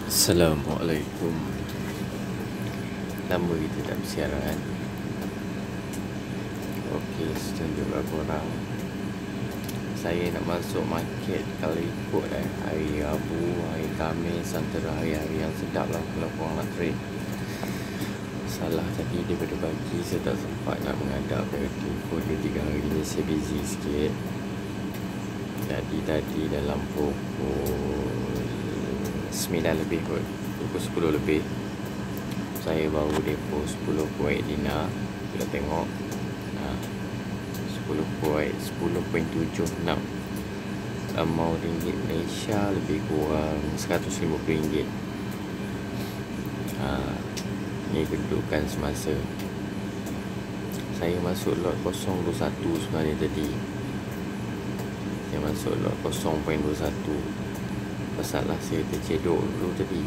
Assalamualaikum. Lama kita tak bersiaran. Okey, setuju kat korang. Saya nak masuk market kalau ikut hari Rabu, hari Khamis, antara hari-hari yang sedap lah kalau korang nak trade. Salah tadi daripada pagi saya tak sempat nak menghadap ke telefon dia 3 hari ni, saya busy sikit. Jadi tadi dalam pukul 9 lebih kot, pukul 10 lebih saya baru depo 10 Kuwait dinar. Kita tengok 10 Kuwait 10.76, amount ringgit Malaysia lebih kurang RM150. Ni kedudukan semasa saya masuk lot 021 sebenarnya tadi. Saya masuk lot 0.21. Masalah saya tercedok dulu tadi,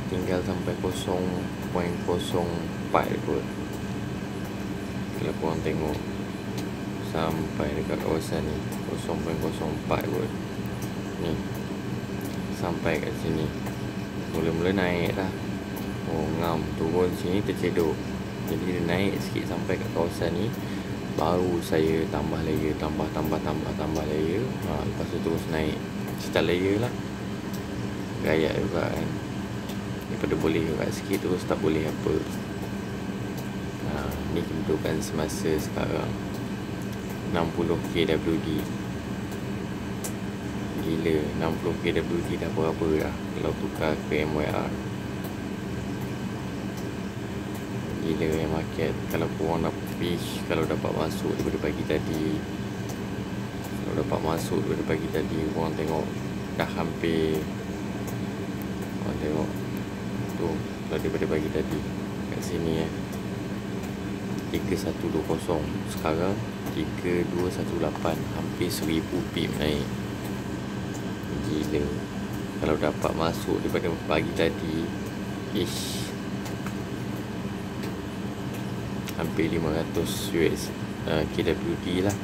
tinggal sampai 0.04 kot. Kalau korang tengok sampai dekat kawasan ni 0.04 kot. Ni sampai kat sini mula-mula naik dah. Ngam turun sini tercedok. Jadi dia naik sikit sampai kat kawasan ni, baru saya tambah layer, tambah layer. Lepas tu terus naik start layer lah. Gaya juga kan, daripada boleh juga sikit terus tak boleh apa. Ni kedudukan semasa sekarang 60 KWD. Gila, 60 KWD dah berapa dah kalau tukar ke MYR. Gila yang market. Kalau korang nak fish, kalau dapat masuk daripada pagi tadi, korang tengok dah hampir, korang tengok tu, kalau daripada pagi tadi kat sini 3120, sekarang 3218, hampir 1000 pip naik. Gila. Kalau dapat masuk daripada pagi tadi, hampir 500 KWD lah.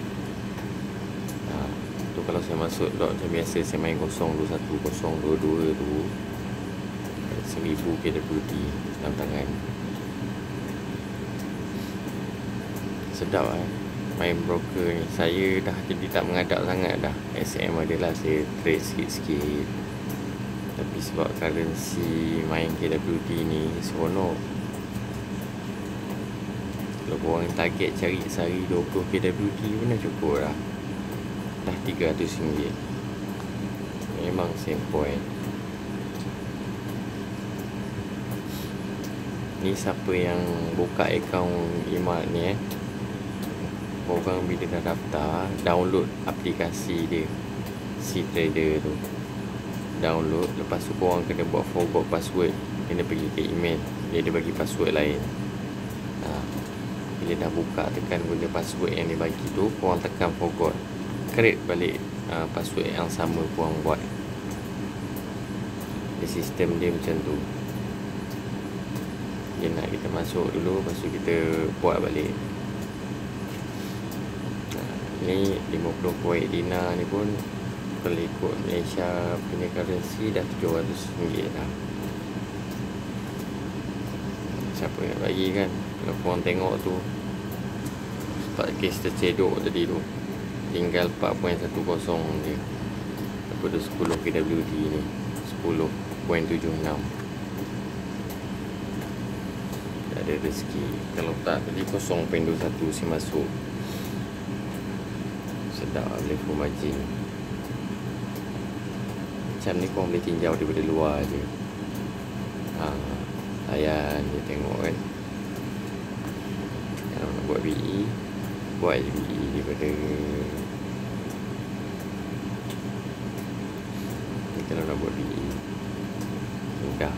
Tu kalau saya masuk lot macam biasa, saya main 021, 022 tu 1000 KWD dalam tangan. Sedap kan main broker ni. Saya dah jadi tak mengadap sangat dah. SM adalah saya trade sikit-sikit, tapi sebab currency main KWD ni seronok. Kalau korang target cari sehari 20 KWD pun dah cukup dah. Dah RM300. Memang same point. Ni siapa yang buka akaun Imat ni korang bila dah daftar, download aplikasi dia, C-Trader tu. Download, lepas tu korang kena buat forgot password. Kena pergi ke email, dia bagi password lain. Bila dah buka, tekan guna password yang dia bagi tu, korang tekan forgot, create balik password yang sama korang buat. Dia sistem dia macam tu. Dia nak kita masuk dulu, lepas tu kita buat balik. Ni 50 Kuwait dinar ni pun kalau ikut Malaysia punya currency dah RM700 dah. Siapa yang bagi kan? Kalau korang tengok tu, sebab kes tercedok tadi tu, tinggal 4.10 je daripada 10 KWD ni, 10.76. Tak ada rezeki. Kalau tak tadi 0.21 si masuk. Sedap boleh full margin. Macam ni korang boleh tinjau daripada luar je. Layan je tengok kan. Kalau nak buat BE, buat je BE daripada ni. Kalau nak buat BE mudah,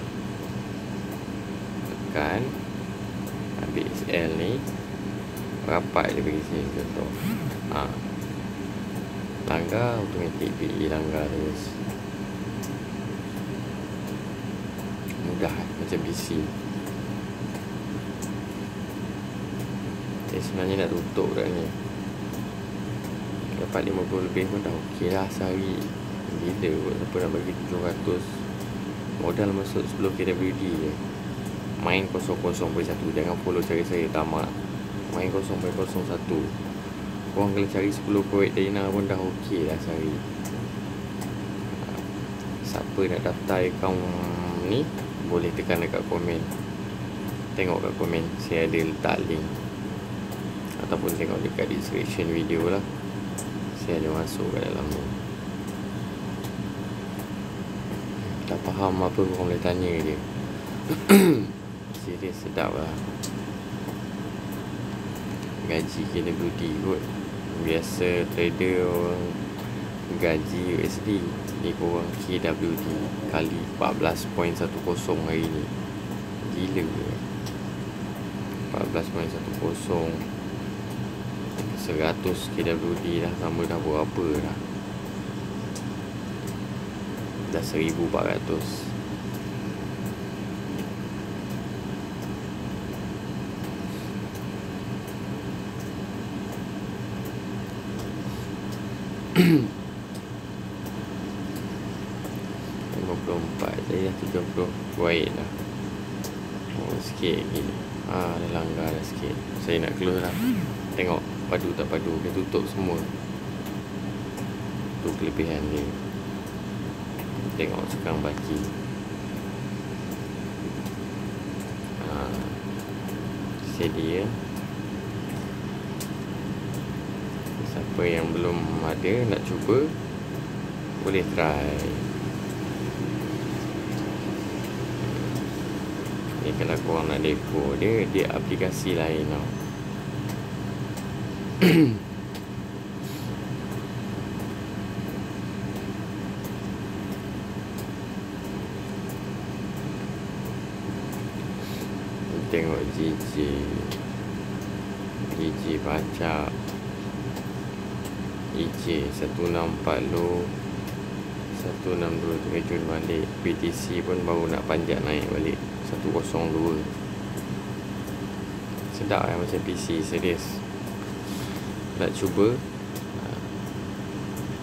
tekan, ambil XL ni, rapat je bagi sini contoh. Langgar, automatik BE langgar terus. Mudah macam BC. Sebenarnya nak tutup kat ni, dapat 50 lebih pun dah okey lah sehari. Bila ada kot siapa nak bagi 700 modal masuk 10 KWD je. Main 001. Jangan follow cari saya, tamak. Main 0.01. Korang kalau cari 10 Kuwait Dina pun dah okey lah cari. Siapa nak daftar akaun ni, boleh tekan dekat komen. Tengok kat komen, saya ada letak link. Ataupun tengok dekat description video lah, saya ada masuk kat dalam ni. Tak faham apa korang boleh tanya dia. Serius sedap lah. Gaji KWD kot. Biasa trader orang gaji USD, ni korang KWD kali 14.10 hari ni. Gila ke? 14.10 100 KWD dah sama dah berapa dah? Dah 1,400. Saya dah 30 Kuwait lah. Oh, sikit lagi. Dah langgar dah sikit. Saya nak close lah. Tengok padu tak padu. Dia tutup semua. Tu kelebihan dia. Tengok sekarang baki. Sedia. Siapa yang belum ada nak cuba, boleh try. Ni kalau korang nak depo dia aplikasi lain tau. Tengok GJ baca EJ 164 low 162 terjun balik. PTC pun baru nak panjat naik balik 102. Sedap lah macam PC. Serius nak cuba,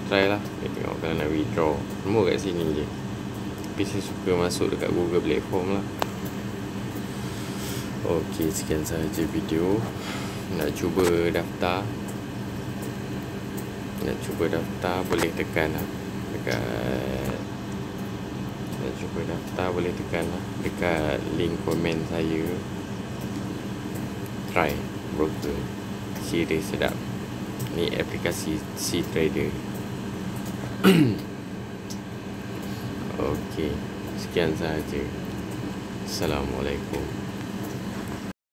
try lah. Tengok kalau nak withdraw, semua kat sini je. Tapi saya suka masuk dekat Google platform lah. Ok, sekian sahaja video. Nak cuba daftar, boleh tekan lah dekat, nak cuba daftar boleh tekan lah dekat link komen saya. Try broker. Serius sedap. Ni aplikasi C-Trader. Ok, sekian sahaja. Assalamualaikum.